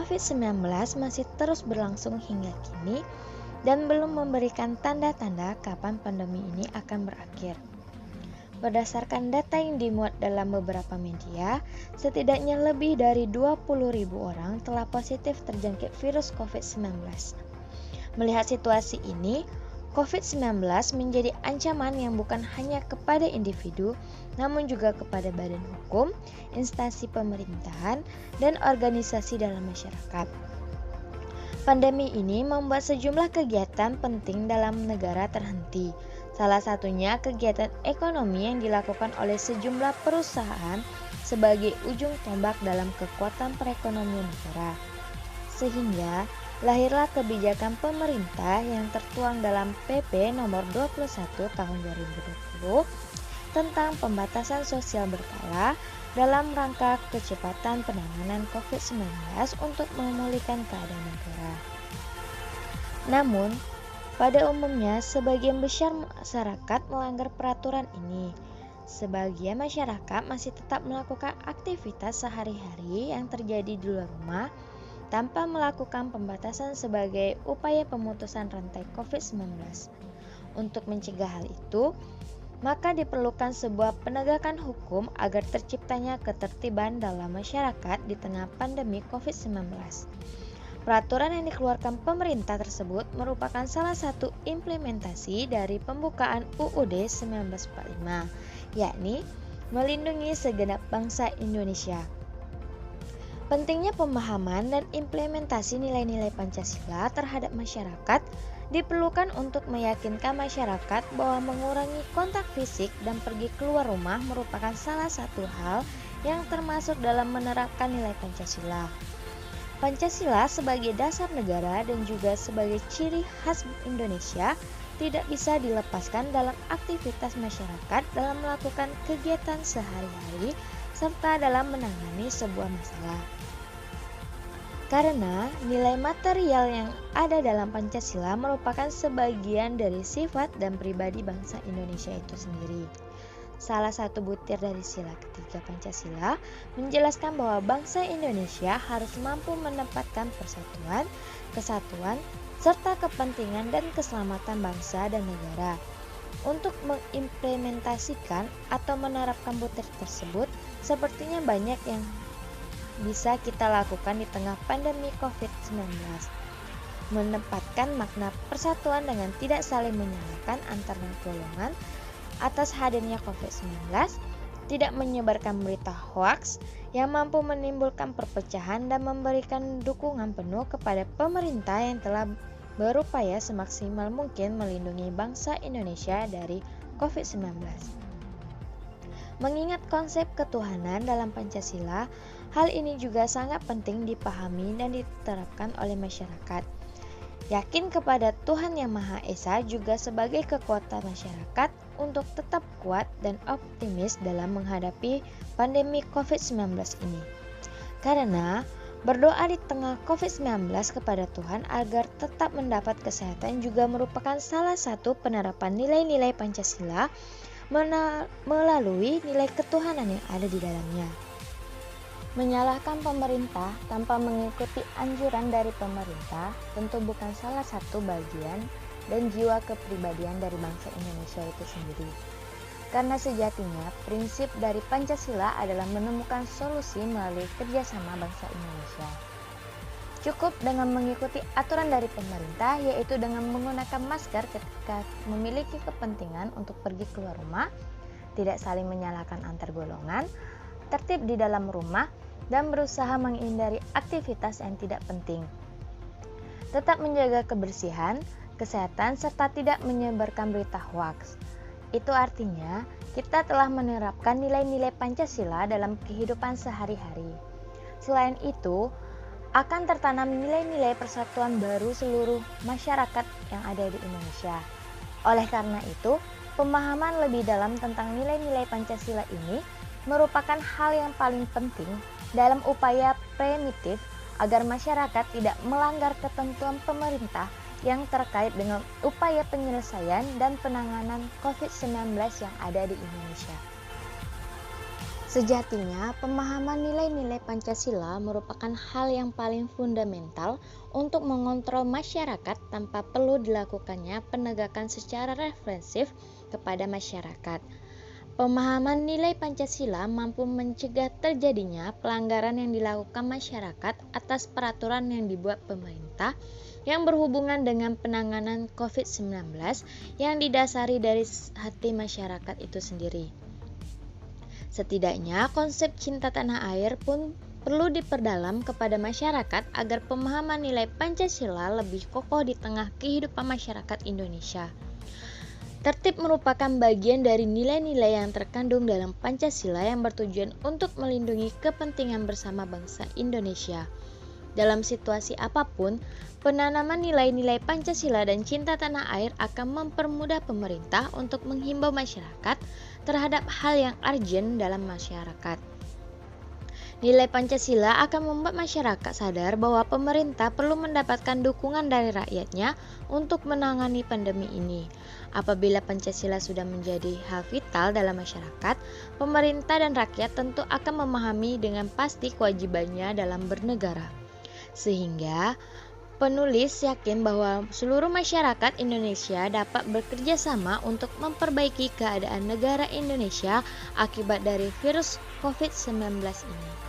COVID-19 masih terus berlangsung hingga kini dan belum memberikan tanda-tanda kapan pandemi ini akan berakhir. Berdasarkan data yang dimuat dalam beberapa media, setidaknya lebih dari 20.000 orang telah positif terjangkit virus COVID-19. Melihat situasi ini, COVID-19 menjadi ancaman yang bukan hanya kepada individu, namun juga kepada badan hukum, instansi pemerintahan, dan organisasi dalam masyarakat. Pandemi ini membuat sejumlah kegiatan penting dalam negara terhenti. Salah satunya kegiatan ekonomi yang dilakukan oleh sejumlah perusahaan sebagai ujung tombak dalam kekuatan perekonomian negara. Sehingga lahirlah kebijakan pemerintah yang tertuang dalam PP nomor 21 tahun 2020 tentang pembatasan sosial berkala dalam rangka kecepatan penanganan COVID-19 untuk memulihkan keadaan negara. Namun, pada umumnya sebagian besar masyarakat melanggar peraturan ini. Sebagian masyarakat masih tetap melakukan aktivitas sehari-hari yang terjadi di luar rumah tanpa melakukan pembatasan sebagai upaya pemutusan rantai COVID-19. Untuk mencegah hal itu, maka diperlukan sebuah penegakan hukum agar terciptanya ketertiban dalam masyarakat di tengah pandemi COVID-19. Peraturan yang dikeluarkan pemerintah tersebut merupakan salah satu implementasi dari pembukaan UUD 1945, yakni melindungi segenap bangsa Indonesia. Pentingnya pemahaman dan implementasi nilai-nilai Pancasila terhadap masyarakat diperlukan untuk meyakinkan masyarakat bahwa mengurangi kontak fisik dan pergi keluar rumah merupakan salah satu hal yang termasuk dalam menerapkan nilai Pancasila. Pancasila sebagai dasar negara dan juga sebagai ciri khas Indonesia tidak bisa dilepaskan dalam aktivitas masyarakat dalam melakukan kegiatan sehari-hari serta dalam menangani sebuah masalah. Karena nilai material yang ada dalam Pancasila merupakan sebagian dari sifat dan pribadi bangsa Indonesia itu sendiri. Salah satu butir dari sila ketiga Pancasila menjelaskan bahwa bangsa Indonesia harus mampu menempatkan persatuan, kesatuan, serta kepentingan dan keselamatan bangsa dan negara. Untuk mengimplementasikan atau menerapkan butir tersebut, sepertinya banyak yang bisa kita lakukan di tengah pandemi COVID-19. Menempatkan makna persatuan dengan tidak saling menyalahkan antar golongan atas hadirnya COVID-19, tidak menyebarkan berita hoaks yang mampu menimbulkan perpecahan dan memberikan dukungan penuh kepada pemerintah yang telah berupaya semaksimal mungkin melindungi bangsa Indonesia dari COVID-19. Mengingat konsep ketuhanan dalam Pancasila, hal ini juga sangat penting dipahami dan diterapkan oleh masyarakat. Yakin kepada Tuhan Yang Maha Esa juga sebagai kekuatan masyarakat untuk tetap kuat dan optimis dalam menghadapi pandemi COVID-19 ini. Karena berdoa di tengah COVID-19 kepada Tuhan agar tetap mendapat kesehatan juga merupakan salah satu penerapan nilai-nilai Pancasila melalui nilai ketuhanan yang ada di dalamnya. Menyalahkan pemerintah tanpa mengikuti anjuran dari pemerintah tentu bukan salah satu bagian dan jiwa kepribadian dari bangsa Indonesia itu sendiri. Karena sejatinya prinsip dari Pancasila adalah menemukan solusi melalui kerjasama bangsa Indonesia. Cukup dengan mengikuti aturan dari pemerintah, yaitu dengan menggunakan masker ketika memiliki kepentingan untuk pergi keluar rumah, tidak saling menyalahkan antar golongan, tertib di dalam rumah, dan berusaha menghindari aktivitas yang tidak penting. Tetap menjaga kebersihan, kesehatan, serta tidak menyebarkan berita hoaks. Itu artinya kita telah menerapkan nilai-nilai Pancasila dalam kehidupan sehari-hari. Selain itu, akan tertanam nilai-nilai persatuan baru seluruh masyarakat yang ada di Indonesia. Oleh karena itu, pemahaman lebih dalam tentang nilai-nilai Pancasila ini merupakan hal yang paling penting dalam upaya preventif agar masyarakat tidak melanggar ketentuan pemerintah yang terkait dengan upaya penyelesaian dan penanganan COVID-19 yang ada di Indonesia. Sejatinya, pemahaman nilai-nilai Pancasila merupakan hal yang paling fundamental untuk mengontrol masyarakat tanpa perlu dilakukannya penegakan secara represif kepada masyarakat. Pemahaman nilai Pancasila mampu mencegah terjadinya pelanggaran yang dilakukan masyarakat atas peraturan yang dibuat pemerintah yang berhubungan dengan penanganan COVID-19 yang didasari dari hati masyarakat itu sendiri. Setidaknya konsep cinta tanah air pun perlu diperdalam kepada masyarakat agar pemahaman nilai Pancasila lebih kokoh di tengah kehidupan masyarakat Indonesia. Tertib merupakan bagian dari nilai-nilai yang terkandung dalam Pancasila yang bertujuan untuk melindungi kepentingan bersama bangsa Indonesia. Dalam situasi apapun, penanaman nilai-nilai Pancasila dan cinta tanah air akan mempermudah pemerintah untuk menghimbau masyarakat terhadap hal yang urgent dalam masyarakat. Nilai Pancasila akan membuat masyarakat sadar bahwa pemerintah perlu mendapatkan dukungan dari rakyatnya untuk menangani pandemi ini. Apabila Pancasila sudah menjadi hal vital dalam masyarakat, pemerintah dan rakyat tentu akan memahami dengan pasti kewajibannya dalam bernegara. Sehingga penulis yakin bahwa seluruh masyarakat Indonesia dapat bekerja sama untuk memperbaiki keadaan negara Indonesia akibat dari virus COVID-19 ini.